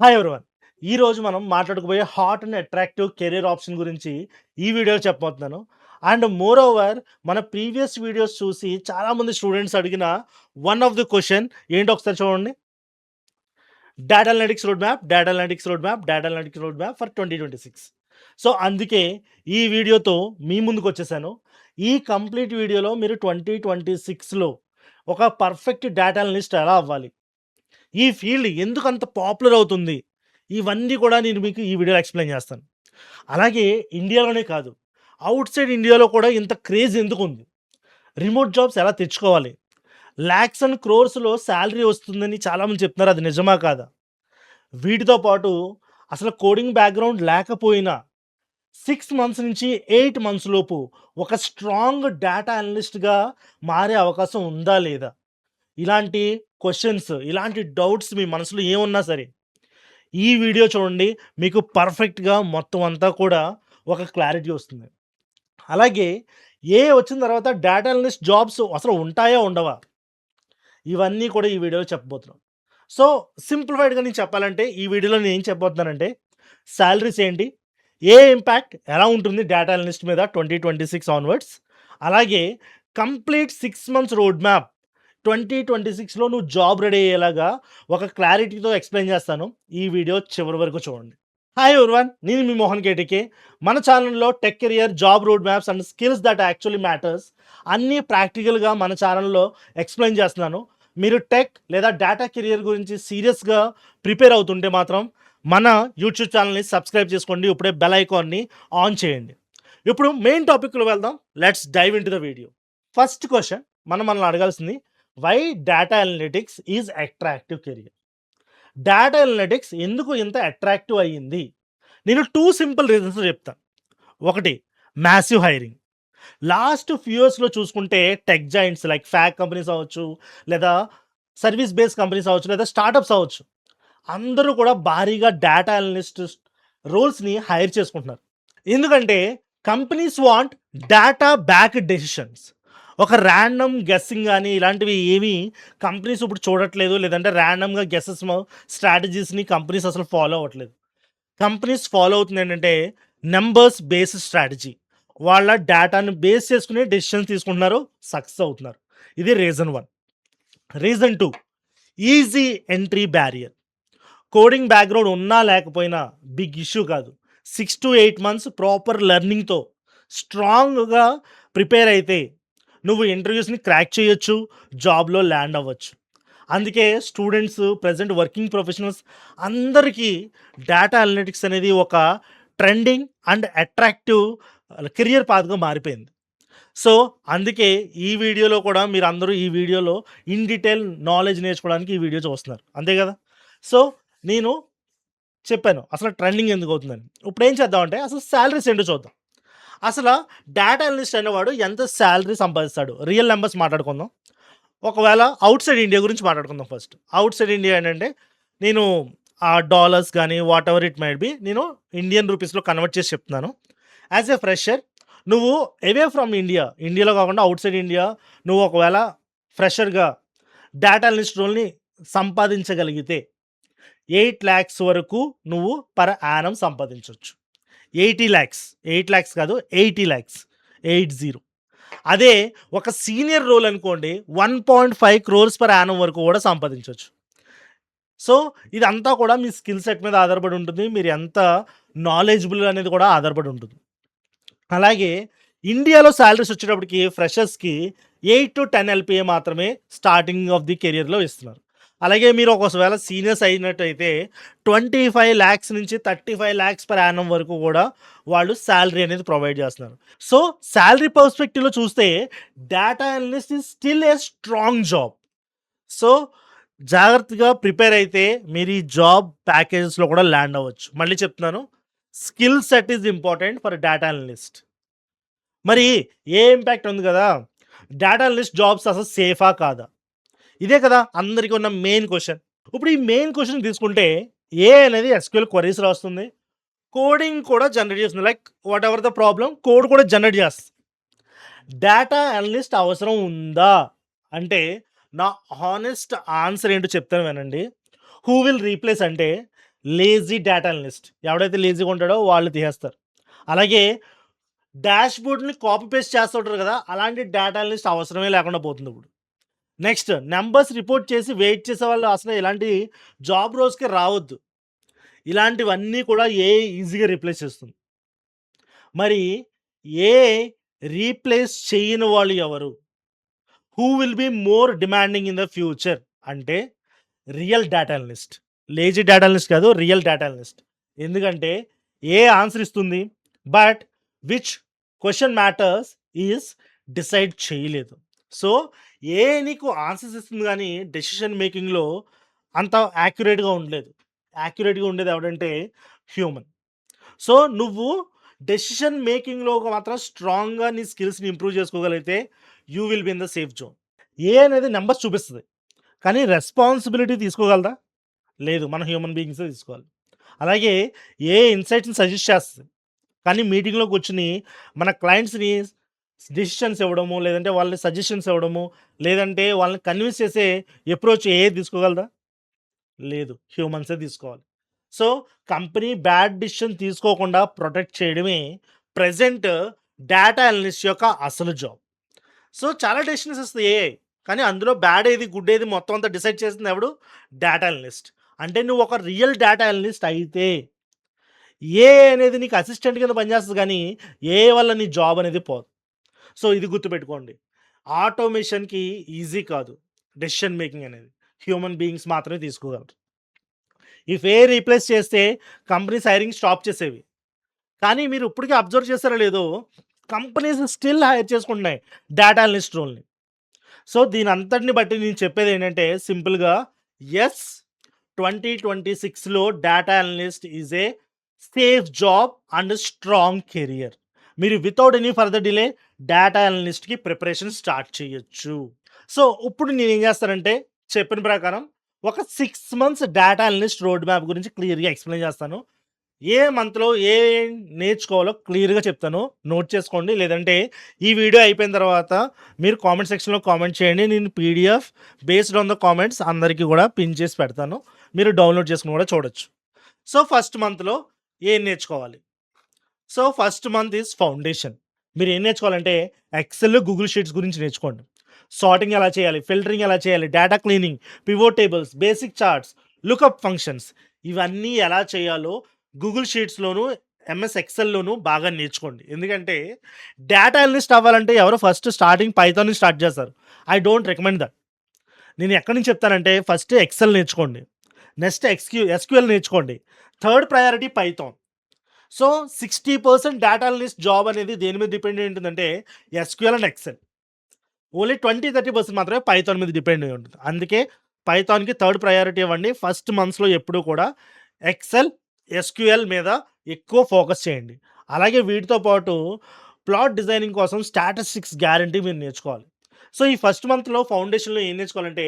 Hi everyone. ఈరోజు మనం మాట్లాడుకోబోయే hot and attractive career option గురించి ఈ వీడియోలో చెప్పబోతున్నాను. అండ్ మోర్ ఓవర్ మన ప్రీవియస్ వీడియోస్ చూసి చాలామంది స్టూడెంట్స్ అడిగిన వన్ ఆఫ్ ది క్వశ్చన్ ఏంటో ఒకసారి చూడండి. Data analytics road map, data analytics road map, data analytics road map for 2026. So అందుకే ఈ వీడియోతో మీ ముందుకు వచ్చేసాను. ఈ కంప్లీట్ వీడియోలో మీరు 2026లో ఒక పర్ఫెక్ట్ డేటా అనలిస్ట్ ఎలా అవ్వాలి, ఈ ఫీల్డ్ ఎందుకు అంత పాపులర్ అవుతుంది, ఇవన్నీ కూడా నేను మీకు ఈ వీడియోలో ఎక్స్ప్లెయిన్ చేస్తాను. అలాగే ఇండియాలోనే కాదు, అవుట్ సైడ్ ఇండియాలో కూడా ఇంత క్రేజ్ ఎందుకు ఉంది, రిమోట్ జాబ్స్ ఎలా తెచ్చుకోవాలి, ల్యాక్స్ అండ్ క్రోర్స్లో శాలరీ వస్తుందని చాలామంది చెప్తున్నారు, అది నిజమా కాదా? వీటితో పాటు అసలు కోడింగ్ బ్యాక్గ్రౌండ్ లేకపోయినా 6 మంత్స్ నుంచి 8 మంత్స్ లోపు ఒక స్ట్రాంగ్ డేటా అనలిస్ట్గా మారే అవకాశం ఉందా లేదా, ఇలాంటి క్వశ్చన్స్, ఇలాంటి డౌట్స్ మీ మనసులో ఏమున్నా సరే ఈ వీడియో చూడండి. మీకు పర్ఫెక్ట్‌గా మొత్తం అంతా కూడా ఒక క్లారిటీ వస్తుంది. అలాగే వచ్చిన తర్వాత డేటా అనలిస్ట్ జాబ్స్ అసలు ఉంటాయా? ఉండవా? ఇవన్నీ కూడా ఈ వీడియోలో చెప్పబోతున్నాం. సో, సింప్లిఫైడ్‌గా నేను చెప్పాలంటే ఈ వీడియోలో నేను ఏం చెప్పబోతున్నానంటే సాలరీస్ ఏంటి? ఇంపాక్ట్ ఎలా ఉంటుంది డేటా అనలిస్ట్ మీద 2026 ఆన్వర్డ్స్? అలాగే కంప్లీట్ 6 మంత్స్ రోడ్ మ్యాప్ 2026లో నువ్వు జాబ్ రెడీ అయ్యేలాగా ఒక క్లారిటీతో ఎక్స్‌ప్లెయిన్ చేస్తాను. ఈ వీడియో చివరి వరకు చూడండి. Hi everyone. నేను మీ మోహన్ కేటీకే. మన ఛానల్‌లో tech career, job road maps and skills that actually matters అన్నీ ప్రాక్టికల్‌గా మన ఛానల్‌లో ఎక్స్‌ప్లెయిన్ చేస్తున్నాను. మీరు టెక్ లేదా డేటా కెరియర్ గురించి సీరియస్‌గా ప్రిపేర్ అవుతుంటే మాత్రం మన యూట్యూబ్ ఛానల్‌ని సబ్స్క్రైబ్ చేసుకోండి. ఇప్పుడే బెల్ ఐకాన్‌ని ఆన్ చేయండి. ఇప్పుడు మెయిన్ టాపిక్‌లో వెళ్దాం. Let's dive into the video. First question మనల్ని అడగాల్సింది, why data analytics is attractive career? Data analytics ఎందుకు ఇంత అట్రాక్టివ్ అయ్యింది? నేను 2 సింపుల్ రీజన్స్ చెప్తాను. ఒకటి, మ్యాసివ్ హైరింగ్. లాస్ట్ ఫ్యూ ఇయర్స్‌లో చూసుకుంటే టెక్ జైంట్స్ లైక్ ఫ్యాక్ కంపెనీస్ అవ్వచ్చు, లేదా సర్వీస్ బేస్డ్ కంపెనీస్ అవ్వచ్చు, లేదా స్టార్టప్స్ అవ్వచ్చు. అందరూ కూడా భారీగా డేటా అనలిస్ట్ రోల్స్‌ని హైర్ చేసుకుంటున్నారు. ఎందుకంటే companies want data backed decisions. ఒక ర్యాండమ్ గెస్సింగ్ గాని ఇలాంటివి ఏమి కంపెనీస్ ఇప్పుడు చూడట్లేదు. లేదంటే ర్యాండమ్‌గా గెసెస్ స్ట్రాటజీస్‌ని కంపెనీస్ అసలు ఫాలో అవ్వట్లేదు. కంపెనీస్ ఫాలో అవుతుంది ఏంటంటే నంబర్స్ బేస్డ్ స్ట్రాటజీ. వాళ్ళ డేటాను బేస్ చేసుకుని డెసిషన్స్ తీసుకుంటున్నారు, సక్సెస్ అవుతున్నారు. ఇది reason 1. Reason 2, easy entry barrier. Coding background ఉన్నా లేకపోయినా బిగ్ ఇష్యూ కాదు. 6-8 మంత్స్ ప్రాపర్ లెర్నింగ్‌తో స్ట్రాంగ్‌గా ప్రిపేర్ అయితే నువ్వు ఇంటర్వ్యూస్‌ని క్రాక్ చేయొచ్చు, జాబ్‌లో ల్యాండ్ అవ్వచ్చు. అందుకే స్టూడెంట్స్, ప్రెజెంట్ వర్కింగ్ ప్రొఫెషనల్స్ అందరికీ డేటా అనలిటిక్స్ అనేది ఒక ట్రెండింగ్ అండ్ అట్రాక్టివ్ కెరియర్ పాత్‌గా మారిపోయింది. సో, అందుకే ఈ వీడియోలో కూడా మీరందరూ ఈ వీడియోలో ఇన్ డీటెయిల్ నాలెడ్జ్ నేర్చుకోవడానికి ఈ వీడియో చూస్తున్నారు. అంతే కదా! సో, నేను చెప్పాను అసలు ట్రెండింగ్ ఎందుకు అవుతుందని. ఇప్పుడేం చేద్దామంటే అసలు సాలరీస్ ఏంటో చూద్దాం. అసల డేటా అనలిస్ట్ అనేవాడు ఎంత సాలరీ సంపాదిస్తాడు? రియల్ నంబర్స్ మాట్లాడుకుందాం. ఒకవేళ ఔట్ సైడ్ ఇండియా గురించి మాట్లాడుకుందాం ఫస్ట్. ఔట్ సైడ్ ఇండియా ఏంటంటే నేను డాలర్స్ గానీ what ever it might be నేను ఇండియన్ రూపీస్‌లో కన్వర్ట్ చేసి చెప్తున్నాను. యాస్ ఎ ఫ్రెషర్ నువ్వు అవే ఫ్రమ్ ఇండియా, ఇండియాలో కాకుండా ఔట్ సైడ్ ఇండియా నువ్వు ఒకవేళ ఫ్రెషర్‌గా డేటా అనలిస్ట్ రోల్‌ని సంపాదించగలిగితే 8,00,000 వరకు నువ్వు పర్ యానం సంపాదించొచ్చు. 80,00,000, 8,00,000 కాదు, 80,00,000, 80. అదే ఒక సీనియర్ రోల్ అనుకోండి 1.5 క్రోర్స్ పర్ యానం వరకు కూడా సంపాదించొచ్చు. సో, ఇదంతా కూడా మీ స్కిల్ సెట్ మీద ఆధారపడి ఉంటుంది. మీరు ఎంత నాలెడ్జబుల్ అనేది కూడా ఆధారపడి ఉంటుంది. అలాగే ఇండియాలో సాలరీస్ వచ్చేటప్పటికి ఫ్రెషర్స్‌కి 8-10 ఎల్‌పీఏ మాత్రమే స్టార్టింగ్ ఆఫ్ ది కెరియర్‌లో ఇస్తున్నారు. అలాగే మీరు ఒకవేళ సీనియర్స్ అయినట్టయితే 25,00,000 నుంచి 35,00,000 పర్ యానం వరకు కూడా వాళ్ళు సాలరీ అనేది ప్రొవైడ్ చేస్తున్నారు. సో, సాలరీ పర్స్పెక్టివ్‌లో చూస్తే data analyst is still a strong job. So, జాగ్రత్తగా ప్రిపేర్ అయితే మీరు ఈ జాబ్ ప్యాకేజెస్‌లో కూడా ల్యాండ్ అవ్వచ్చు. మళ్ళీ చెప్తున్నాను, skill set is important for data analyst. మరి ఇంపాక్ట్ ఉంది కదా! డేటా అనలిస్ట్ జాబ్స్ అసలు సేఫా? కాదా? ఇదే కదా అందరికి ఉన్న మెయిన్ క్వెషన్. ఇప్పుడు ఈ మెయిన్ క్వెషన్ తీసుకుంటే అనేది ఎస్‌క్యూఎల్ క్వెరీస్ రాస్తుంది. కోడింగ్ కూడా జనరేట్ చేస్తుంది. Like what ever the problem code కూడా జనరేట్ చేస్తుంది. డేటా అనలిస్ట్ అవసరం ఉందా? అంటే నా హానెస్ట్ ఆన్సర్ ఏంటో చెప్తాను వినండి. హూ విల్ రీప్లేస్ అంటే లేజీ డేటా అనలిస్ట్. ఎవడైతే లేజీగా ఉంటాడో వాళ్ళు తీసేస్తారు. అలాగే డాష్‌బోర్డ్‌ని కాపీ పేస్ట్ చేస్తుంటారు కదా! అలాంటి డేటా అనలిస్ట్ అవసరమే లేకుండా పోతుంది ఇప్పుడు. నెక్స్ట్ నంబర్స్ రిపోర్ట్ చేసి వెయిట్ చేసేవాళ్ళు అసలు ఇలాంటి జాబ్ రోల్స్‌కి రావద్దు. ఇలాంటివన్నీ కూడా ఏఐ ఈజీగా రీప్లేస్ చేస్తుంది. మరి ఏఐ రీప్లేస్ చేయని వాళ్ళు ఎవరు? Who will be more demanding in the future అంటే real data analyst. Lazy data analyst కాదు, రియల్ డేటా అనలిస్ట్. ఎందుకంటే ఆన్సర్ ఇస్తుంది. But which question matters is decide చేయలేదు. సో నీకు ఆన్సర్స్ ఇస్తుంది కానీ డెసిషన్ మేకింగ్‌లో అంత యాక్యురేట్‌గా ఉండలేదు. యాక్యురేట్‌గా ఉండేది ఎవడంటే హ్యూమన్. సో నువ్వు డెసిషన్ మేకింగ్‌లో మాత్రం స్ట్రాంగ్‌గా నీ స్కిల్స్‌ని ఇంప్రూవ్ చేసుకోగలిగితే you will be in the safe zone. అనేది నంబర్స్ చూపిస్తది. కానీ రెస్పాన్సిబిలిటీ తీసుకోగలదా? లేదు. మన హ్యూమన్ బీయింగ్సే తీసుకోవాలి. అలాగే ఇన్‌సైట్స్‌ని సజెస్ట్ చేస్తది. కానీ మీటింగ్‌లో కూర్చొని మన క్లయింట్స్‌ని డెసిషన్స్ ఇవ్వడము, లేదంటే వాళ్ళని సజెషన్స్ ఇవ్వడము, లేదంటే వాళ్ళని కన్విన్స్ చేసే అప్రోచ్ తీసుకోగలదా? లేదు. హ్యూమన్సే తీసుకోవాలి. సో, కంపెనీ బ్యాడ్ డెసిషన్ తీసుకోకుండా ప్రొటెక్ట్ చేయడమే ప్రెజెంట్ డేటా అనలిస్ట్ యొక్క అసలు జాబ్. సో, చాలా డెసిషన్స్ ఇస్తది ఏఐ. కానీ అందులో బ్యాడ్ ఏది, గుడ్ ఏది మొత్తం అంతా డిసైడ్ చేసింది ఎవడు? Data analyst. అంటే నువ్వు ఒక రియల్ డేటా అనలిస్ట్ అయితే ఏఐ అనేది నీకు అసిస్టెంట్ కింద పనిచేస్తది గానీ, ఏఐ వల్ల నీ జాబ్ అనేది పోదు. సో, ఇది గుర్తుపెట్టుకోండి. ఆటోమేషన్‌కి ఈజీ కాదు డెసిషన్ మేకింగ్ అనేది. హ్యూమన్ బీయింగ్స్ మాత్రమే తీసుకోగలరు. ఇఫ్ ఏఐ రీప్లేస్ చేస్తే కంపెనీస్ హైరింగ్ స్టాప్ చేసేవి. కానీ మీరు ఇప్పటికి అబ్జర్వ్ చేశారో లేదో, కంపెనీస్ స్టిల్ హైర్ చేసుకుంటున్నాయి డేటా అనలిస్ట్ రోల్‌ని. సో, దీనంతటిని బట్టి నేను చెప్పేదేంటంటే సింపుల్‌గా యెస్ 2026లో data analyst is a safe job and strong career. మీరు without any further delay data అనలిస్ట్‌కి ప్రిపరేషన్ స్టార్ట్ చేయొచ్చు. సో, ఇప్పుడు నేనేం చేస్తానంటే చెప్పిన ప్రకారం ఒక 6 months data analyst road map గురించి క్లియర్‌గా ఎక్స్‌ప్లెయిన్ చేస్తాను. ఏ మంత్‌లో ఏం నేర్చుకోవాలో క్లియర్‌గా చెప్తాను. నోట్ చేసుకోండి. లేదంటే ఈ వీడియో అయిపోయిన తర్వాత మీరు కామెంట్ సెక్షన్‌లో కామెంట్ చేయండి. నేను PDF based on the comments అందరికీ కూడా పిన్ చేసి పెడతాను. మీరు డౌన్‌లోడ్ చేసుకొని కూడా చూడొచ్చు. సో, ఫస్ట్ మంత్‌లో ఏం నేర్చుకోవాలి? So, first month is foundation. మీరు ఏం నేర్చుకోవాలంటే ఎక్సెల్, గూగుల్ షీట్స్ గురించి నేర్చుకోండి. సార్టింగ్ ఎలా చేయాలి? ఫిల్టరింగ్ ఎలా చేయాలి? Data cleaning, pivot tables, basic charts, lookup functions ఇవన్నీ ఎలా చేయాలో గూగుల్ షీట్స్‌లోను, ఎంఎస్ ఎక్సెల్‌లోను బాగా నేర్చుకోండి. ఎందుకంటే డేటా అనలిస్ట్ అవ్వాలంటే ఎవరు ఫస్ట్ స్టార్టింగ్ పైథాన్ నుంచి స్టార్ట్ చేస్తారు. I don't recommend that. నేను ఎక్కడి నుంచి చెప్తానంటే ఫస్ట్ ఎక్సెల్ నేర్చుకోండి. నెక్స్ట్ ఎస్‌క్యూఎల్ నేర్చుకోండి. Third priority Python. So, 60% data analyst job అనేది దేని మీద డిపెండ్ అయి ఉంటుందంటే ఎస్‌క్యూఎల్ అండ్ ఎక్సెల్. ఓన్లీ 20-30% మాత్రమే పైథాన్ మీద డిపెండ్ అయి ఉంటుంది. అందుకే పైథాన్‌కి థర్డ్ ప్రయారిటీ ఇవ్వండి. ఫస్ట్ మంత్స్‌లో ఎప్పుడూ కూడా ఎక్సెల్, ఎస్‌క్యూఎల్ మీద ఎక్కువ ఫోకస్ చేయండి. అలాగే వీటితో పాటు ప్లాట్ డిజైనింగ్ కోసం స్టాటిస్టిక్స్ గ్యారంటీ మీరు నేర్చుకోవాలి. సో, ఈ ఫస్ట్ మంత్‌లో ఫౌండేషన్‌లో ఏం నేర్చుకోవాలంటే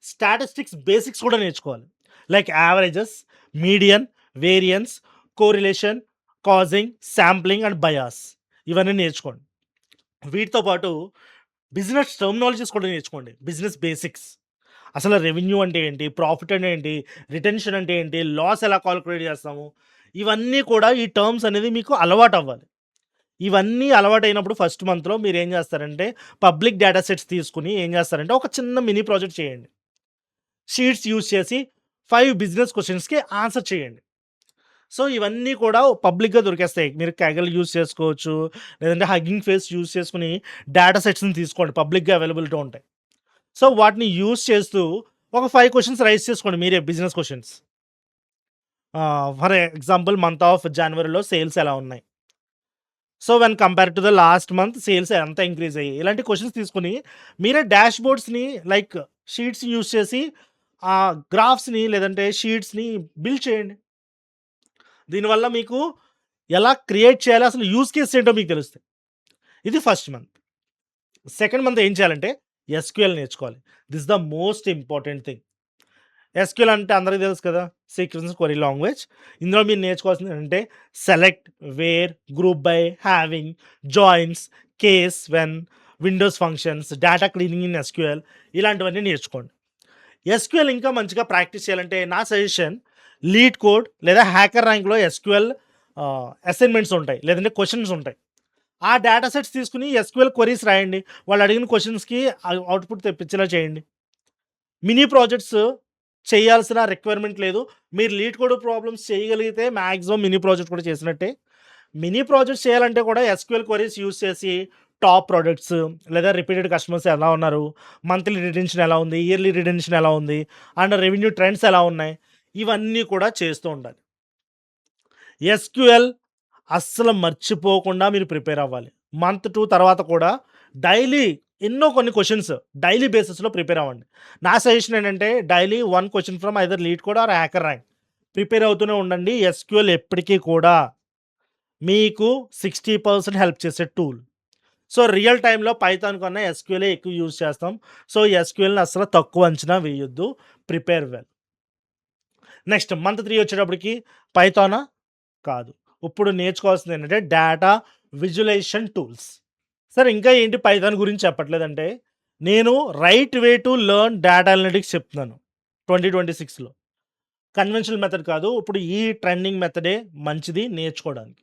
స్టాటిస్టిక్స్ బేసిక్స్ కూడా నేర్చుకోవాలి. Like averages, median, variance, correlation, causing, sampling and bias ఇవన్నీ నేర్చుకోండి. వీటితో పాటు బిజినెస్ టర్మినాలజీస్ కూడా నేర్చుకోండి. Business basics. అసలు రెవెన్యూ అంటే ఏంటి? ప్రాఫిట్ అంటే ఏంటి? రిటెన్షన్ అంటే ఏంటి? లాస్ ఎలా కాలిక్యులేట్ చేస్తాము? ఇవన్నీ కూడా ఈ టర్మ్స్ అనేది మీకు అలవాటవ్వాలి. ఇవన్నీ అలవాటైనప్పుడు ఫస్ట్ మంత్‌లో మీరేం చేస్తారంటే పబ్లిక్ డేటా సెట్స్ తీసుకొని ఏం చేస్తారంటే ఒక చిన్న మినీ ప్రాజెక్ట్ చేయండి. షీట్స్ యూజ్ చేసి 5 బిజినెస్ క్వెషన్స్‌కి ఆన్సర్ చేయండి. సో, ఇవన్నీ కూడా పబ్లిక్‌గా దొరికేస్తాయి. మీరు కాగల్ యూజ్ చేసుకోవచ్చు. లేదంటే హగ్గింగ్ ఫేస్ యూజ్ చేసుకొని డేటా సెట్స్‌ని తీసుకోండి. పబ్లిక్‌గా అవైలబిలిటీ ఉంటాయి. సో, వాటిని యూజ్ చేస్తూ ఒక 5 క్వెషన్స్ రైజ్ చేసుకోండి మీరే business questions. For example month of జనవరిలో సేల్స్ ఎలా ఉన్నాయి? So, when compare to the last month sales ఎంత ఇంక్రీజ్ అయ్యాయి? ఇలాంటి క్వెషన్స్ తీసుకొని మీరే డాష్‌బోర్డ్స్‌ని లైక్ షీట్స్ యూజ్ చేసి గ్రాఫ్స్‌ని లేదంటే షీట్స్‌ని బిల్డ్ చేయండి. దీనివల్ల మీకు ఎలా క్రియేట్ చేయాలో అసలు యూజ్ కేస్ ఏంటో మీకు తెలుస్తాయి. ఇది ఫస్ట్ మంత్. సెకండ్ మంత్ ఏం చేయాలంటే ఎస్‌క్యూఎల్ నేర్చుకోవాలి. This the most important thing. SQL అంటే అందరికి తెలుసు కదా! Sequence query language. ఇందులో మీరు నేర్చుకోవాల్సింది ఏంటంటే select, where, group by, having, joins, case, when, windows functions, data cleaning in SQL ఇలాంటివన్నీ నేర్చుకోండి. ఎస్‌క్యూఎల్ ఇంకా మంచిగా ప్రాక్టీస్ చేయాలంటే నా సజెషన్ లీడ్ కోడ్ లేదా హ్యాకర్ ర్యాంక్‌లో ఎస్‌క్యూఎల్ అసైన్‌మెంట్స్ ఉంటాయి. లేదంటే క్వెషన్స్ ఉంటాయి. ఆ డేటా సెట్స్ తీసుకొని ఎస్‌క్యూఎల్ క్వెరీస్ రాయండి. వాళ్ళు అడిగిన క్వెషన్స్‌కి అవుట్‌పుట్ తెప్పించేలా చేయండి. మినీ ప్రాజెక్ట్స్ చేయాల్సిన రిక్వైర్మెంట్ లేదు. మీరు లీడ్ కోడ్ ప్రాబ్లమ్స్ చేయగలిగితే మాక్సిమం మినీ ప్రాజెక్ట్ కూడా చేసినట్టే. మినీ ప్రాజెక్ట్స్ చేయాలంటే కూడా ఎస్‌క్యూఎల్ క్వెరీస్ యూజ్ చేసి టాప్ ప్రొడక్ట్స్ లేదా రిపీటెడ్ కస్టమర్స్ ఎలా ఉన్నారు? మంత్లీ రిటెన్షన్ ఎలా ఉంది? ఇయర్లీ రిటెన్షన్ ఎలా ఉంది? అండ్ రెవెన్యూ ట్రెండ్స్ ఎలా ఉన్నాయి? ఇవన్నీ కూడా చేస్తూ ఉండాలి. ఎస్‌క్యూఎల్ అస్సలు మర్చిపోకుండా మీరు ప్రిపేర్ అవ్వాలి. మంత్ 2 తర్వాత కూడా డైలీ ఎన్నో కొన్ని క్వెషన్స్ డైలీ బేసిస్‌లో ప్రిపేర్ అవ్వండి. నా సజెషన్ ఏంటంటే daily 1 question from either LeetCode or HackerRank. Prepare అవుతూనే ఉండండి. ఎస్‌క్యూఎల్ ఎప్పటికీ కూడా మీకు 60% హెల్ప్ చేసే టూల్. సో, రియల్ టైమ్‌లో పైథాన్ కన్నా ఎస్‌క్యూఎలే ఎక్కువ యూజ్ చేస్తాం. సో, ఎస్‌క్యూఎల్‌ని అస్సలు తక్కువ అంచనా వేయొద్దు. Prepare well. నెక్స్ట్ మంత్ 3 వచ్చేటప్పటికి పైథానా? కాదు. ఇప్పుడు నేర్చుకోవాల్సింది ఏంటంటే డేటా విజువలైజేషన్ టూల్స్. సరే ఇంకా ఏంటి పైథాన్ గురించి చెప్పట్లేదంటే, నేను right way to learn data analytics చెప్తున్నాను 2026లో. కన్వెన్షనల్ మెథడ్ కాదు. ఇప్పుడు ఈ ట్రెండింగ్ మెథడే మంచిది నేర్చుకోవడానికి.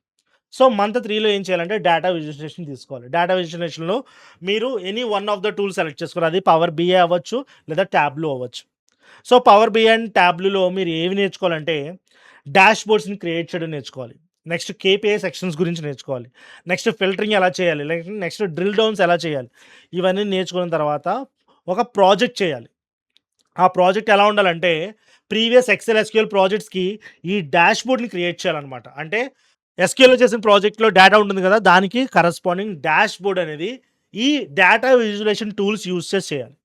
సో, మంత్ 3లో ఏం చేయాలంటే డేటా విజువలైజేషన్ తీసుకోవాలి. డేటా విజువలైజేషన్‌లో మీరు any one of the tool select చేసుకోవాలి. అది పవర్ బిఐ అవ్వచ్చు, లేదా టాబ్లూ అవ్వచ్చు. సో, పవర్ బిఐ అండ్ టాబ్లూలో మీరు ఏవి నేర్చుకోవాలంటే డాష్‌బోర్డ్స్‌ని క్రియేట్ చేయడం నేర్చుకోవాలి. నెక్స్ట్ కేపీఐ సెక్షన్స్ గురించి నేర్చుకోవాలి. నెక్స్ట్ ఫిల్టరింగ్ ఎలా చేయాలి? నెక్స్ట్ డ్రిల్ డౌన్స్ ఎలా చేయాలి? ఇవన్నీ నేర్చుకున్న తర్వాత ఒక ప్రాజెక్ట్ చేయాలి. ఆ ప్రాజెక్ట్ ఎలా ఉండాలంటే ప్రీవియస్ ఎక్సెల్, ఎస్‌క్యూఎల్ ప్రాజెక్ట్స్‌కి ఈ డాష్‌బోర్డ్‌ని క్రియేట్ చేయాలనమాట. అంటే ఎస్‌క్యూఎల్‌లో చేసిన ప్రాజెక్ట్‌లో డేటా ఉంటుంది కదా! దానికి కరస్పాండింగ్ డాష్‌బోర్డ్ అనేది ఈ డేటా విజువలైజేషన్ టూల్స్ యూజ్ చేసి చేయాలి.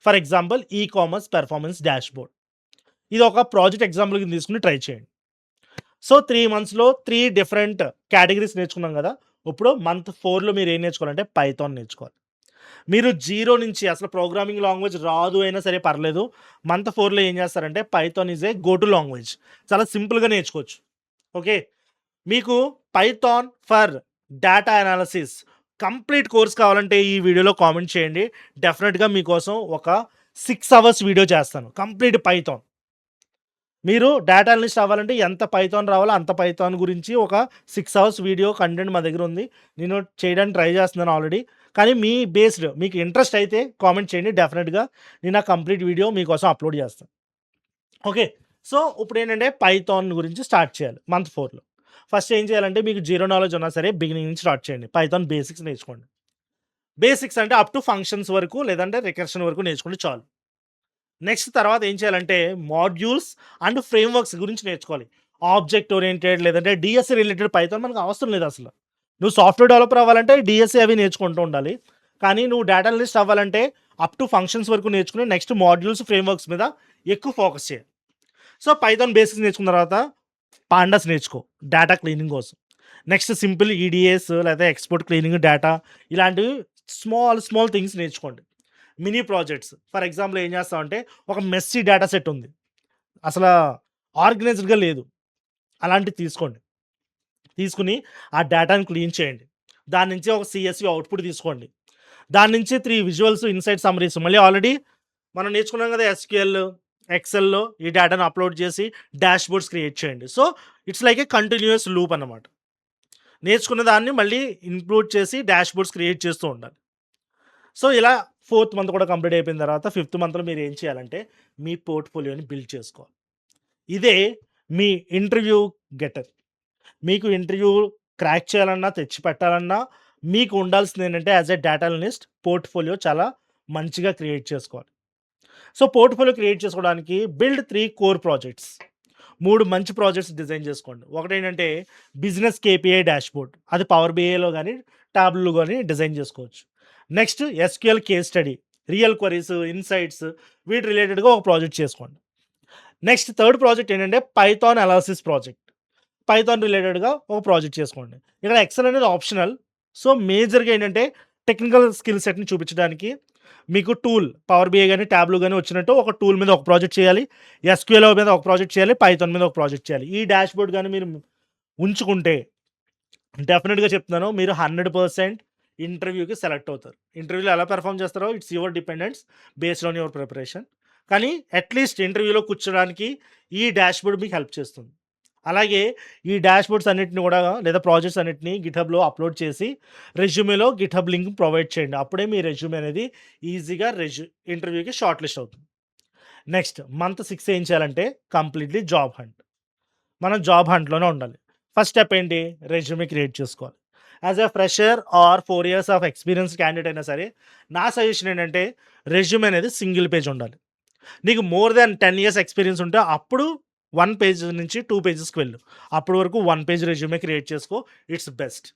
For example commerce performance dashboard. ఇది ఒక ప్రాజెక్ట్ ఎగ్జాంపుల్ కింద తీసుకొని ట్రై చేయండి. సో, 3 మంత్స్‌లో 3 డిఫరెంట్ కేటగరీస్ నేర్చుకున్నాం గదా! ఇప్పుడు మంత్ 4లో మీరు ఏం నేర్చుకోవాలంటే పైథాన్ నేర్చుకోవాలి. మీరు జీరో నుంచి అసలు ప్రోగ్రామింగ్ లాంగ్వేజ్ రాదు అయినా సరే పర్లేదు. మంత్ 4లో ఏం చేస్తారంటే Python is a go to language. చాలా సింపుల్‌గా నేర్చుకోవచ్చు. ఓకే. మీకు Python for data analysis complete course కావాలంటే ఈ వీడియోలో కామెంట్ చేయండి. డెఫినిట్‌గా మీకోసం ఒక 6 అవర్స్ వీడియో చేస్తాను. Complete Python. మీరు డేటా అనలిస్ట్ అవ్వాలంటే ఎంత పైథాన్ రావాలో అంత పైథాన్ గురించి ఒక 6 అవర్స్ వీడియో కంటెంట్ మా దగ్గర ఉంది. నేను చేయడానికి ట్రై చేస్తున్నాను ఆల్రెడీ. కానీ మీ బేస్డ్ మీకు ఇంట్రెస్ట్ అయితే కామెంట్ చేయండి. డెఫినిట్‌గా నేను ఆ కంప్లీట్ వీడియో మీకోసం అప్లోడ్ చేస్తాను. ఓకే. సో, ఇప్పుడేంటంటే పైథాన్ గురించి స్టార్ట్ చేయాలి మంత్ 4లో. ఫస్ట్ ఏం చేయాలంటే మీకు జీరో నాలెడ్జ్ ఉన్నా సరే బిగినింగ్ నుంచి స్టార్ట్ చేయండి. పైథాన్ బేసిక్స్ నేర్చుకోండి. బేసిక్స్ అంటే అప్ టు ఫంక్షన్స్ వరకు లేదంటే రికర్షన్ వరకు నేర్చుకుంటే చాలు. నెక్స్ట్ తర్వాత ఏం చేయాలంటే మాడ్యూల్స్ అండ్ ఫ్రేమ్‌వర్క్స్ గురించి నేర్చుకోవాలి. ఆబ్జెక్ట్ ఓరియెంటెడ్ లేదంటే డీఎస్‌సీ రిలేటెడ్ పైథాన్ మనకు అవసరం లేదసల. నువ్వు సాఫ్ట్‌వేర్ డెవలపర్ అవ్వాలంటే డీఎస్‌సీ అవి నేర్చుకుంటూ ఉండాలి. కానీ నువ్వు డేటా అనలిస్ట్ అవ్వాలంటే అప్ టు ఫంక్షన్స్ వరకు నేర్చుకుని నెక్స్ట్ మాడ్యూల్స్, ఫ్రేమ్‌వర్క్స్ మీద ఎక్కువ ఫోకస్ చేయాలి. సో, పైథాన్ బేసిక్స్ నేర్చుకున్న తర్వాత పాండాస్ నేర్చుకో డేటా క్లీనింగ్ కోసం. నెక్స్ట్ సింపుల్ ఈడీఎస్ లేదా ఎక్స్‌పోర్ట్ క్లీనింగ్ డేటా ఇలాంటివి స్మాల్, స్మాల్ థింగ్స్ నేర్చుకోండి. మినీ ప్రాజెక్ట్స్ ఫర్ ఎగ్జాంపుల్ ఏం చేస్తామంటే ఒక మెస్సీ డేటా సెట్ ఉంది. అసలా ఆర్గనైజ్డ్‌గా లేదు. అలాంటిది తీసుకోండి. తీసుకొని ఆ డేటాని క్లీన్ చేయండి. దాని నుంచి ఒక సీఎస్‌వి అవుట్‌పుట్ తీసుకోండి. దాని నుంచి 3 విజువల్స్, ఇన్‌సైట్ సమ్మరీస్ మళ్ళీ ఆల్రెడీ మనం నేర్చుకున్నాం కదా! ఎస్‌క్యూఎల్, ఎక్సెల్‌లో ఈ డేటాను అప్‌లోడ్ చేసి డాష్‌బోర్డ్స్ క్రియేట్ చేయండి. So, it's like A continuous loop అన్నమాట. నేర్చుకున్న దాన్ని మళ్ళీ ఇంక్లూడ్ చేసి డాష్‌బోర్డ్స్ క్రియేట్ చేస్తూ ఉండాలి. సో, ఇలా ఫోర్త్ మంత్ కూడా కంప్లీట్ అయిపోయిన తర్వాత ఫిఫ్త్ మంత్‌లో మీరు ఏం చేయాలంటే మీ పోర్ట్‌ఫోలియోని బిల్డ్ చేసుకోవాలి. ఇదే మీ ఇంటర్వ్యూ గెటర్. మీకు ఇంటర్వ్యూ క్రాక్ చేయాలన్నా, తెచ్చిపెట్టాలన్నా మీకు ఉండాల్సిందేంటంటే as a data analyst portfolio చాలా మంచిగా క్రియేట్ చేసుకోవాలి. సో, పోర్ట్‌ఫోలియో క్రియేట్ చేసుకోవడానికి బిల్డ్ 3 కోర్ ప్రాజెక్ట్స్. 3 మంచి ప్రాజెక్ట్స్ డిజైన్ చేసుకోండి. ఒకటేంటంటే బిజినెస్ కేపీఐ డాష్‌బోర్డ్. అది పవర్ బిఐలో గాని, టాబ్‌లో గాని డిజైన్ చేసుకోవచ్చు. Next SQL case study, real queries, insights వీటి రిలేటెడ్‌గా ఒక ప్రాజెక్ట్ చేసుకోండి. నెక్స్ట్ థర్డ్ ప్రాజెక్ట్ ఏంటంటే పైథాన్ అనాలిసిస్ ప్రాజెక్ట్. పైథాన్ రిలేటెడ్‌గా ఒక ప్రాజెక్ట్ చేసుకోండి. ఇక్కడ ఎక్సెల్ అనేది ఆప్షనల్. సో, మేజర్‌గా ఏంటంటే టెక్నికల్ స్కిల్ సెట్‌ని చూపించడానికి మీకు టూల్ పవర్ బిఐ గాని, టాబ్‌లో గాని వచ్చినట్టు ఒక టూల్ మీద ఒక ప్రాజెక్ట్ చేయాలి. ఎస్‌క్యూఎల్ మీద ఒక ప్రాజెక్ట్ చేయాలి. పైథాన్ మీద ఒక ప్రాజెక్ట్ చేయాలి. ఈ డాష్‌బోర్డ్ గాని మీరు ఉంచుకుంటే డెఫినిట్‌గా చెప్తున్నాను మీరు 100% ఇంటర్వ్యూకి సెలెక్ట్ అవుతారు. ఇంటర్వ్యూలో ఎలా పెర్ఫార్మ్ చేస్తారో it's your dependence based on your preparation. కానీ అట్‌లీస్ట్ ఇంటర్వ్యూలో కూర్చోడానికి ఈ డాష్‌బోర్డ్ మీకు హెల్ప్ చేస్తుంది. అలాగే ఈ డాష్‌బోర్డ్స్ అన్నిటిని గూడా లేదా ప్రాజెక్ట్స్ అన్నిటిని గిట్‌హబ్‌లో అప్‌లోడ్ చేసి రెజ్యూమేలో గిట్‌హబ్ లింక్ ప్రొవైడ్ చేయండి. అప్పుడే మీ రెజ్యూమే అనేది ఈజీగా ఇంటర్వ్యూకి షార్ట్ లిస్ట్ అవుతుంది. నెక్స్ట్ మంత్ 6 ఏం చేయాలంటే కంప్లీట్‌లీ జాబ్ హంట్. మనం జాబ్ హంట్‌లోనే ఉండాలి. ఫస్ట్ స్టెప్ ఏంటి? రెజ్యూమే క్రియేట్ చేసుకోవాలి. As a fresher or 4 years of experience candidate అయినా సరే, నా సజెషన్ ఏంటంటే రెజ్యూమే అనేది సింగిల్ పేజ్ ఉండాలి. నీకు మోర్ దాన్ 10 ఇయర్స్ ఎక్స్‌పీరియన్స్ ఉంటే అప్పుడు 1 పేజ్ నుంచి 2 పేజెస్‌కి వెళ్ళు. అప్పటి వరకు 1 పేజ్ రెజ్యూమే క్రియేట్ చేసుకో. It's best.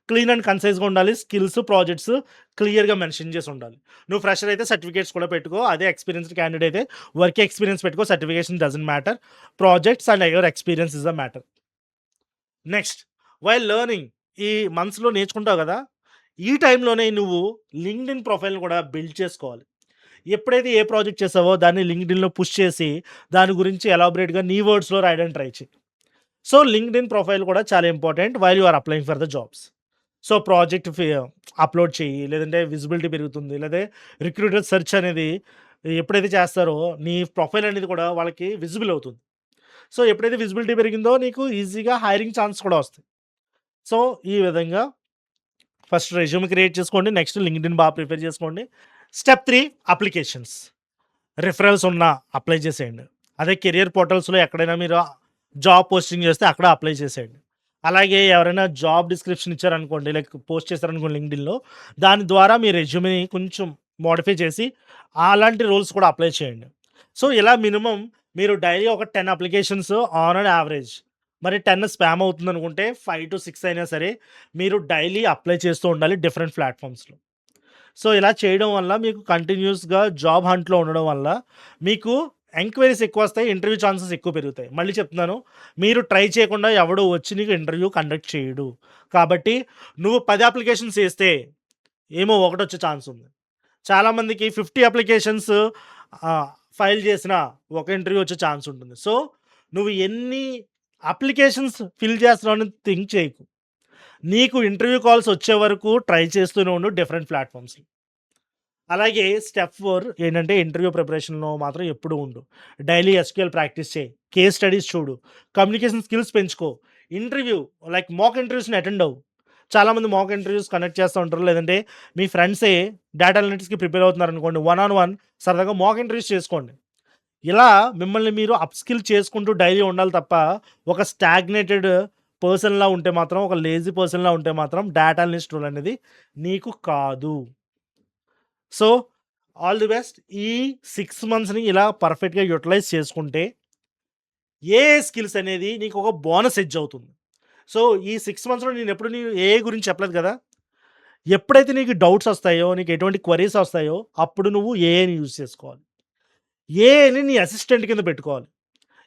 క్లీన్ అండ్ కన్సైజ్‌గా ఉండాలి. స్కిల్స్, ప్రాజెక్ట్స్ క్లియర్‌గా మెన్షన్ చేసి ఉండాలి. నువ్వు ఫ్రెషర్ అయితే సర్టిఫికేట్స్ కూడా పెట్టుకో. అదే ఎక్స్‌పీరియన్స్‌డ్ క్యాండిడేట్ అయితే వర్క్ ఎక్స్‌పీరియన్స్ పెట్టుకో. Certification doesn't matter. Projects and your experience is the matter. Next while learning ఈ మంత్స్‌లో నేర్చుకుంటావు గదా! ఈ టైంలోనే నువ్వు లింక్డ్ఇన్ ప్రొఫైల్‌ని కూడా బిల్డ్ చేసుకోవాలి. ఎప్పుడైతే ఏ ప్రాజెక్ట్ చేసావో దాన్ని లింక్డ్ఇన్‌లో పుష్ చేసి దాని గురించి ఎలాబొరేట్‌గా నీ వర్డ్స్‌లో రాయడానికి ట్రై చెయి. సో, లింక్డ్ఇన్ ప్రొఫైల్ కూడా చాలా important while you are applying for the jobs. So, project upload చెయ్యి. లేదంటే విజిబిలిటీ పెరుగుతుంది. లేదే రిక్రూటర్ సెర్చ్ అనేది ఎప్పుడైతే చేస్తారో నీ ప్రొఫైల్ అనేది కూడా వాళ్ళకి విజిబుల్ అవుతుంది. సో, ఎప్పుడైతే విజిబిలిటీ పెరిగిందో నీకు ఈజీగా హైరింగ్ ఛాన్స్ కూడా వస్తాయి. సో, ఈ విధంగా ఫస్ట్ రెజ్యూమ్ క్రియేట్ చేసుకోండి. నెక్స్ట్ లింక్డ్ఇన్ బాగా ప్రిపేర్ చేసుకోండి. Step 3 applications. రిఫరల్స్ ఉన్నా అప్లై చేసేయండి. అదే కెరియర్ పోర్టల్స్‌లో ఎక్కడైనా మీరు జాబ్ పోస్టింగ్ చేస్తే అక్కడ అప్లై చేసేయండి. అలాగే ఎవరైనా జాబ్ డిస్క్రిప్షన్ ఇచ్చారనుకోండి, లైక్ పోస్ట్ చేశారనుకోండి లింక్డ్ఇన్‌లో, దాని ద్వారా మీ రెజ్యూమ్‌ని కొంచెం మోడిఫై చేసి అలాంటి రోల్స్ కూడా అప్లై చేయండి. సో, ఇలా మినిమమ్ మీరు డైలీ ఒక 10 అప్లికేషన్స్ ఆన్ అండ్ యావరేజ్. మరి 10 స్పామ్ అవుతుందనుకుంటే 5-6 అయినా సరే మీరు డైలీ అప్లై చేస్తూ ఉండాలి డిఫరెంట్ ప్లాట్‌ఫామ్స్‌లో. సో, ఇలా చేయడం వల్ల మీకు కంటిన్యూయస్‌గా జాబ్ హంట్‌లో ఉండడం వల్ల మీకు ఎంక్వైరీస్ ఎక్కువొస్తాయి. ఇంటర్వ్యూ ఛాన్సెస్ ఎక్కువ పెరుగుతాయి. మళ్ళీ చెప్తున్నాను. మీరు ట్రై చేయకుండా ఎవడు వచ్చి నీకు ఇంటర్వ్యూ కండక్ట్ చేయడు. కాబట్టి నువ్వు 10 అప్లికేషన్స్ ఏస్తే ఏమో ఒకటొచ్చే ఛాన్స్ ఉంది. చాలామందికి 50 అప్లికేషన్స్ ఫైల్ చేసినా ఒక ఇంటర్వ్యూ వచ్చే ఛాన్స్ ఉంటుంది. సో, నువ్వు ఎన్ని అప్లికేషన్స్ ఫిల్ చేస్తున్నావని థింక్ చేయకు. నీకు ఇంటర్వ్యూ కాల్స్ వచ్చే వరకు ట్రై చేస్తూనే ఉండు డిఫరెంట్ ప్లాట్‌ఫామ్స్‌లో. అలాగే స్టెప్ 4 ఏంటంటే ఇంటర్వ్యూ ప్రిపరేషన్‌లో మాత్రం ఎప్పుడూ ఉండు. డైలీ ఎస్‌క్యూఎల్ ప్రాక్టీస్ చేయి. కేస్ స్టడీస్ చూడు. కమ్యూనికేషన్ స్కిల్స్ పెంచుకో. ఇంటర్వ్యూ లైక్ మాక్ ఇంటర్వ్యూస్‌ని అటెండ్ అవ్వు. చాలామంది మాక్ ఇంటర్వ్యూస్ కండక్ట్ చేస్తూ ఉంటారు. లేదంటే మీ ఫ్రెండ్సే డేటా అనలిటిక్స్‌కి ప్రిపేర్ అవుతున్నారనుకోండి. వన్ ఆన్ వన్ సరదాగా మాక్ ఇంటర్వ్యూస్ చేసుకోండి. ఇలా మిమ్మల్ని మీరు అప్ స్కిల్ చేసుకుంటూ డైలీ ఉండాలి తప్ప, ఒక స్టాగ్నేటెడ్ పర్సన్‌లా ఉంటే మాత్రం, ఒక లేజీ పర్సన్‌లా ఉంటే మాత్రం డేటా అనలిస్ట్ రోల్ అనేది నీకు కాదు. So, all the best. ఈ 6 మంత్స్‌ని ఇలా పర్ఫెక్ట్‌గా యుటిలైజ్ చేసుకుంటే, ఏఐ స్కిల్స్ అనేది నీకు ఒక బోనస్ ఎడ్జ్ అవుతుంది. సో, ఈ 6 మంత్స్‌లో నేనెప్పుడు ఏఐ గురించి చెప్పలేదు కదా! ఎప్పుడైతే నీకు డౌట్స్ వస్తాయో, నీకు ఎటువంటి క్వెరీస్ వస్తాయో, అప్పుడు నువ్వు ఏఐని యూజ్ చేసుకోవాలి. ఏఐని నీ అసిస్టెంట్ కింద పెట్టుకోవాలి.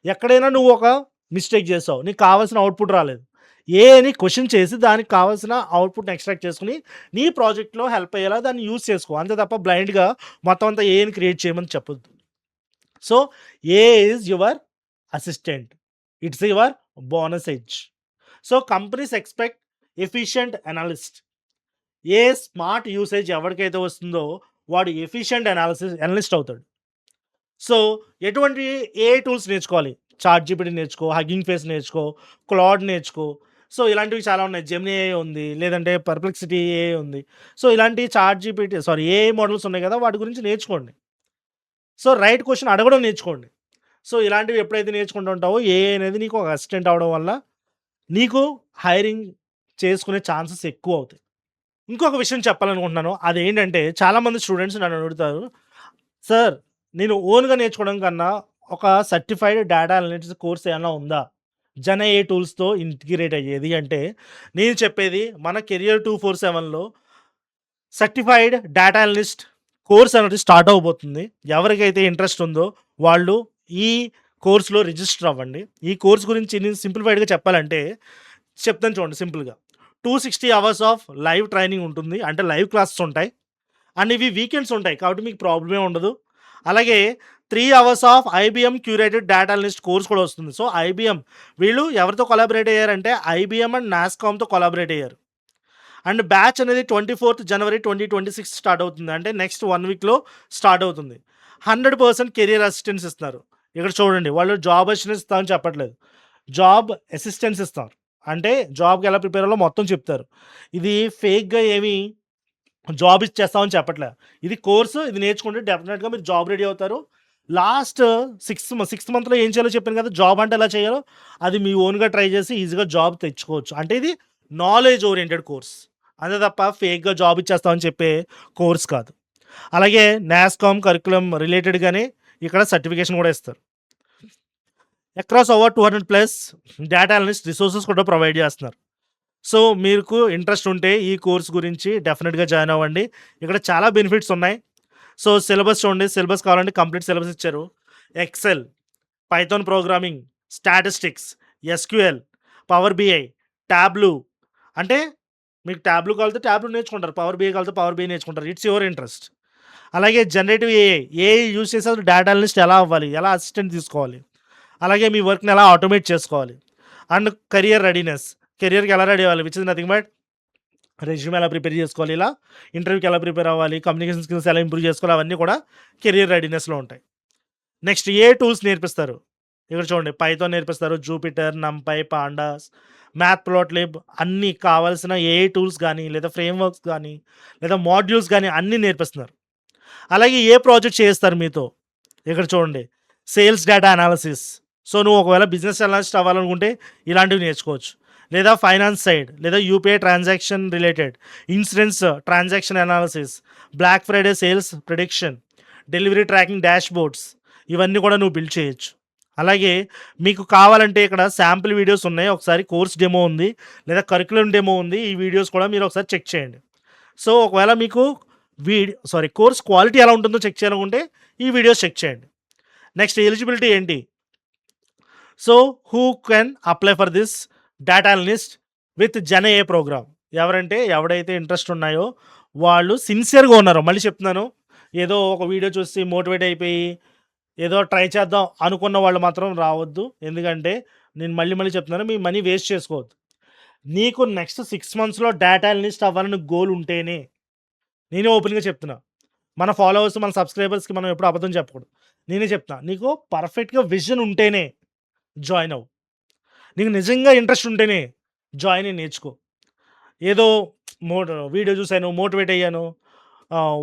ఎక్కడైనా నువ్వు ఒక మిస్టేక్ చేసావు. నీకు కావాల్సిన అవుట్‌పుట్ రాలేదు. ఏఐని క్వెషన్ చేసి దానికి కావాల్సిన అవుట్‌పుట్‌ని ఎక్స్ట్రాక్ట్ చేసుకొని, నీ ప్రాజెక్ట్‌లో హెల్ప్ అయ్యేలా దాన్ని యూజ్ చేసుకో. అంతే తప్ప బ్లైండ్‌గా మొత్తం అంతా ఏఐని క్రియేట్ చేయమని చెప్పొద్దు. So, AI is your assistant. It's your bonus edge. So, companies expect efficient analyst. A smart usage ఎవరికైతే వస్తుందో వాడు ఎఫిషియంట్ అనలిస్ట్ అవుతాడు. సో, ఎటువంటి ఏఐ టూల్స్ నేర్చుకోవాలి. చాట్‌జీపీటీ నేర్చుకో, హగ్గింగ్ ఫేస్ నేర్చుకో, క్లాడ్ నేర్చుకో. సో, ఇలాంటివి చాలా ఉన్నాయి. జెమినీ ఏఐ ఉంది. లేదంటే పర్‌ప్లెక్సిటీ ఏఐ ఉంది. సో, ఇలాంటి ఏఐ మోడల్స్ ఉన్నాయి కదా! వాటి గురించి నేర్చుకోండి. సో, రైట్ క్వెషన్ అడగడం నేర్చుకోండి. సో, ఇలాంటివి ఎప్పుడైతే నేర్చుకుంటూ ఉంటావో ఏఐ అనేది నీకు ఒక అసిస్టెంట్ అవ్వడం వల్ల నీకు హైరింగ్ చేసుకునే ఛాన్సెస్ ఎక్కువవుతాయి. ఇంకొక విషయం చెప్పాలనుకుంటున్నాను. అదేంటంటే చాలామంది స్టూడెంట్స్ నన్ను అడుగుతారు, "సార్, నేను ఓన్‌గా నేర్చుకోవడం కన్నా ఒక సర్టిఫైడ్ డేటా అనలిటిక్స్ కోర్స్ ఏమన్నా ఉందా? జెన్ ఏఐ టూల్స్‌తో ఇంటిగ్రేట్ అయ్యేది" అంటే నేను చెప్పేది మన కెరియర్ 247లో సర్టిఫైడ్ డేటా అనలిస్ట్ కోర్స్ అనేది స్టార్ట్ అవ్వబోతుంది. ఎవరికైతే ఇంట్రెస్ట్ ఉందో వాళ్ళు ఈ కోర్స్‌లో రిజిస్టర్ అవ్వండి. ఈ కోర్స్ గురించి నేను సింప్లిఫైడ్‌గా చెప్పాలంటే చెప్తాను చూడండి సింపుల్‌గా. 260 అవర్స్ ఆఫ్ లైవ్ ట్రైనింగ్ ఉంటుంది. అంటే లైవ్ క్లాసెస్ ఉంటాయి. అండ్ ఇవి వీకెండ్స్ ఉంటాయి. కాబట్టి మీకు ప్రాబ్లమే ఉండదు. అలాగే 3 hours of IBM curated data analyst course కూడా వస్తుంది. సో, ఐబీఎం వీళ్ళు ఎవరితో కొలాబరేట్ అయ్యారంటే ఐబీఎం అండ్ నాస్కామ్‌తో కొలాబరేట్ అయ్యారు. అండ్ బ్యాచ్ అనేది 24th జనవరి 2026 స్టార్ట్ అవుతుంది. అంటే నెక్స్ట్ 1 వీక్‌లో స్టార్ట్ అవుతుంది. 100% కెరియర్ అసిస్టెన్స్ ఇస్తున్నారు. ఇక్కడ చూడండి వాళ్ళు జాబ్ అసిస్టెన్స్ ఇస్తామని చెప్పట్లేదు. జాబ్ అసిస్టెన్స్ ఇస్తారు. అంటే జాబ్‌కి ఎలా ప్రిపేర్ అవ్వాలో మొత్తం చెప్తారు. ఇది ఫేక్‌గా ఏమి జాబ్ ఇచ్చేస్తామని చెప్పట్లే. ఇది కోర్సు, ఇది నేర్చుకుంటే డెఫినిట్‌గా మీరు జాబ్ రెడీ అవుతారు. లాస్ట్ సిక్స్త్ మంత్‌లో ఏం చేయాలో చెప్పాను కదా! జాబ్ అంటే ఎలా చేయాలో అది మీ ఓన్‌గా ట్రై చేసి ఈజీగా జాబ్ తెచ్చుకోవచ్చు. అంటే ఇది నాలెడ్జ్ ఓరియెంటెడ్ కోర్స్. అంతే తప్ప ఫేక్‌గా జాబ్ ఇచ్చేస్తామని చెప్పే కోర్స్ కాదు. అలాగే నాస్కామ్ కరిక్యులమ్ రిలేటెడ్‌గానే ఇక్కడ సర్టిఫికేషన్ కూడా ఇస్తారు. Across over 200 plus data analyst resources కూడా ప్రొవైడ్ చేస్తున్నారు. సో, మీకు ఇంట్రెస్ట్ ఉంటే ఈ కోర్స్ గురించి డెఫినిట్‌గా జాయిన్ అవ్వండి. ఇక్కడ చాలా బెనిఫిట్స్ ఉన్నాయి. సో, సిలబస్ చూడండి. సిలబస్ కావాలంటే కంప్లీట్ సిలబస్ ఇచ్చారు. Excel, Python programming, statistics, SQL, Power BI, Tableau అంటే మీకు టాబ్లూ కావాలితే టాబ్లూ నేర్చుకుంటారు. పవర్ బిఐ కావాలితే పవర్ బిఐ నేర్చుకుంటారు. It's your interest. అలాగే జనరేటివ్ ఏఐ, ఏఐ యూజ్ చేసి అసలు డేటా అనలిస్ట్ ఎలా అవ్వాలి? ఎలా అసిస్టెంట్ తీసుకోవాలి? అలాగే మీ వర్క్‌ని ఎలా ఆటోమేట్ చేసుకోవాలి? And career readiness. కెరియర్‌కి ఎలా రెడీ అవ్వాలి? Which is nothing but resume ఎలా ప్రిపేర్ చేసుకోవాలి? ఇలా ఇంటర్వ్యూకి ఎలా ప్రిపేర్ అవ్వాలి? కమ్యూనికేషన్ స్కిల్స్ ఎలా ఇంప్రూవ్ చేసుకోవాలి? అవన్నీ కూడా కెరియర్ రెడీనెస్‌లో ఉంటాయి. నెక్స్ట్ ఏఐ టూల్స్ నేర్పిస్తారు. ఇక్కడ చూడండి పైథాన్ నేర్పిస్తారు. జూపిటర్, నంపై, పాండాస్, మ్యాథ్‌ప్లాట్‌లిబ్ అన్నీ కావాల్సిన ఏఐ టూల్స్ గానీ, లేదా ఫ్రేమ్‌వర్క్స్ గానీ, లేదా మాడ్యూల్స్ గానీ అన్నీ నేర్పిస్తున్నారు. అలాగే ఏ ప్రాజెక్ట్ చేయిస్తారు మీతో. ఇక్కడ చూడండి సేల్స్ డేటా అనాలిసిస్. సో, నువ్వు ఒకవేళ బిజినెస్ అనలిస్ట్ అవ్వాలనుకుంటే ఇలాంటివి నేర్చుకోవచ్చు. లేదా ఫైనాన్స్ సైడ్, లేదా UPI transaction related, insurance transaction analysis, Black Friday sales prediction, delivery tracking dashboards ఇవన్నీ కూడా నువ్వు బిల్డ్ చేయొచ్చు. అలాగే మీకు కావాలంటే ఇక్కడ శాంపిల్ వీడియోస్ ఉన్నాయి. ఒకసారి కోర్స్ డెమో ఉంది. లేదా కరిక్యులమ్ డెమో ఉంది. ఈ వీడియోస్ కూడా మీరు ఒకసారి చెక్ చేయండి. సో, ఒకవేళ మీకు కోర్స్ క్వాలిటీ ఎలా ఉంటుందో చెక్ చేయాలనుకుంటే ఈ వీడియోస్ చెక్ చేయండి. నెక్స్ట్ ఎలిజిబిలిటీ ఏంటి? So, who can apply for this data analyst with gen AI program. ఎవడైతే ఇంట్రెస్ట్ ఉన్నాయో వాళ్ళు సిన్సియర్‌గా ఉన్నారో మళ్ళీ చెప్తున్నాను. ఏదో ఒక వీడియో చూసి మోటివేట్ అయిపోయి ఏదో ట్రై చేద్దాం అనుకున్న వాళ్ళు మాత్రం రావద్దు. ఎందుకంటే నేను మళ్ళీ మళ్ళీ చెప్తున్నాను. మీ మనీ వేస్ట్ చేసుకోవద్దు. నీకు నెక్స్ట్ 6 మంత్స్‌లో డేటా అనలిస్ట్ అవ్వాలని గోల్ ఉంటేనే నేనే ఓపెన్‌గా చెప్తున్నా. మన ఫాలోవర్స్, మన సబ్స్క్రైబర్స్‌కి మనం ఎప్పుడు అబద్ధం చెప్పకూడదు. నేనే చెప్తున్నా. నీకు పర్ఫెక్ట్‌గా విజన్ ఉంటేనే జాయిన్ అవ్వు. నీకు నిజంగా ఇంట్రెస్ట్ ఉంటేనే జాయిన్ అయ్యి నేర్చుకో. ఏదో వీడియో చూసాను, మోటివేట్ అయ్యాను.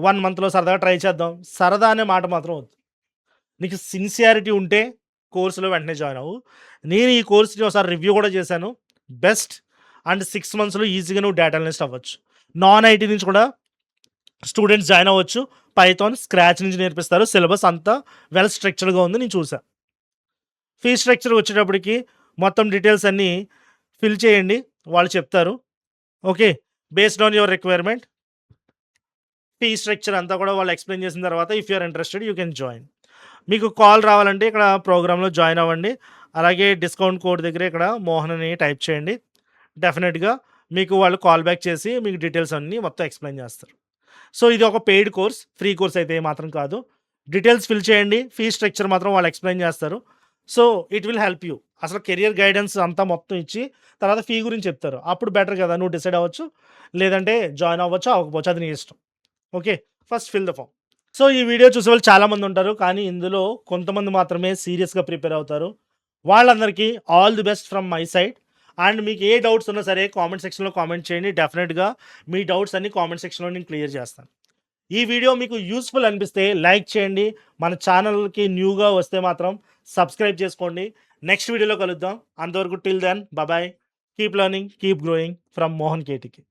1 మంత్‌లో సరదాగా ట్రై చేద్దాం. సరదా అనే మాట మాత్రం వద్దు. నీకు సిన్సియారిటీ ఉంటే కోర్స్‌లో వెంటనే జాయిన్ అవ్వు. నేను ఈ కోర్స్‌ని ఒకసారి రివ్యూ కూడా చేశాను. బెస్ట్ అండ్ 6 మంత్స్‌లో ఈజీగా నువ్వు డేటా అనలిస్ట్ అవ్వచ్చు. నాన్ ఐటీ నుంచి కూడా స్టూడెంట్స్ జాయిన్ అవ్వచ్చు. పైథాన్ స్క్రాచ్ నుంచి నేర్పిస్తారు. సిలబస్ అంతా వెల్ స్ట్రక్చర్డ్‌గా ఉంది. నేను చూసా. ఫీ స్ట్రక్చర్ వచ్చేటప్పటికి మొత్తం డీటెయిల్స్ అన్నీ ఫిల్ చేయండి. వాళ్ళు చెప్తారు. Okay. Based on your requirement fee structure అంతా కూడా వాళ్ళు ఎక్స్‌ప్లెయిన్ చేసిన తర్వాత if you are interested you can join. మీకు కాల్ రావాలంటే ఇక్కడ ప్రోగ్రామ్‌లో జాయిన్ అవ్వండి. అలాగే డిస్కౌంట్ కోడ్ దగ్గర ఇక్కడ మోహన్ అని టైప్ చేయండి. డెఫినిట్‌గా మీకు వాళ్ళు కాల్ బ్యాక్ చేసి మీకు డీటెయిల్స్ అన్నీ మొత్తం ఎక్స్‌ప్లెయిన్ చేస్తారు. సో, ఇది ఒక పెయిడ్ కోర్స్. ఫ్రీ కోర్స్ అయితే ఏమాత్రం కాదు. డీటెయిల్స్ ఫిల్ చేయండి. ఫీ స్ట్రక్చర్ మాత్రం వాళ్ళు ఎక్స్‌ప్లెయిన్ చేస్తారు. So, it will help you. అసలు కెరియర్ గైడెన్స్ అంతా మొత్తం ఇచ్చి తర్వాత ఫీ గురించి చెప్తారు. అప్పుడు బెటర్ కదా! నువ్వు డిసైడ్ అవ్వచ్చు. లేదంటే జాయిన్ అవ్వచ్చు, అవ్వకపోవచ్చు. అది నీ ఇష్టం. Okay. First fill the form. So, ఈ వీడియో చూసేవాళ్ళు చాలామంది ఉంటారు. కానీ ఇందులో కొంతమంది మాత్రమే సీరియస్‌గా ప్రిపేర్ అవుతారు. వాళ్ళందరికీ all the best from my side. And మీకు ఏ డౌట్స్ ఉన్నా సరే కామెంట్ సెక్షన్‌లో కామెంట్ చేయండి. డెఫినిట్‌గా మీ డౌట్స్ అన్నీ కామెంట్ సెక్షన్‌లో నేను క్లియర్ చేస్తాను. ఈ వీడియో మీకు యూజ్‌ఫుల్ అనిపిస్తే లైక్ చేయండి. మన ఛానల్‌కి న్యూగా వస్తే మాత్రం సబ్స్క్రైబ్ చేసుకోండి. నెక్స్ట్ వీడియోలో కలుద్దాం. అంతవరకు till then bye. Keep learning, keep growing from Mohan KTK.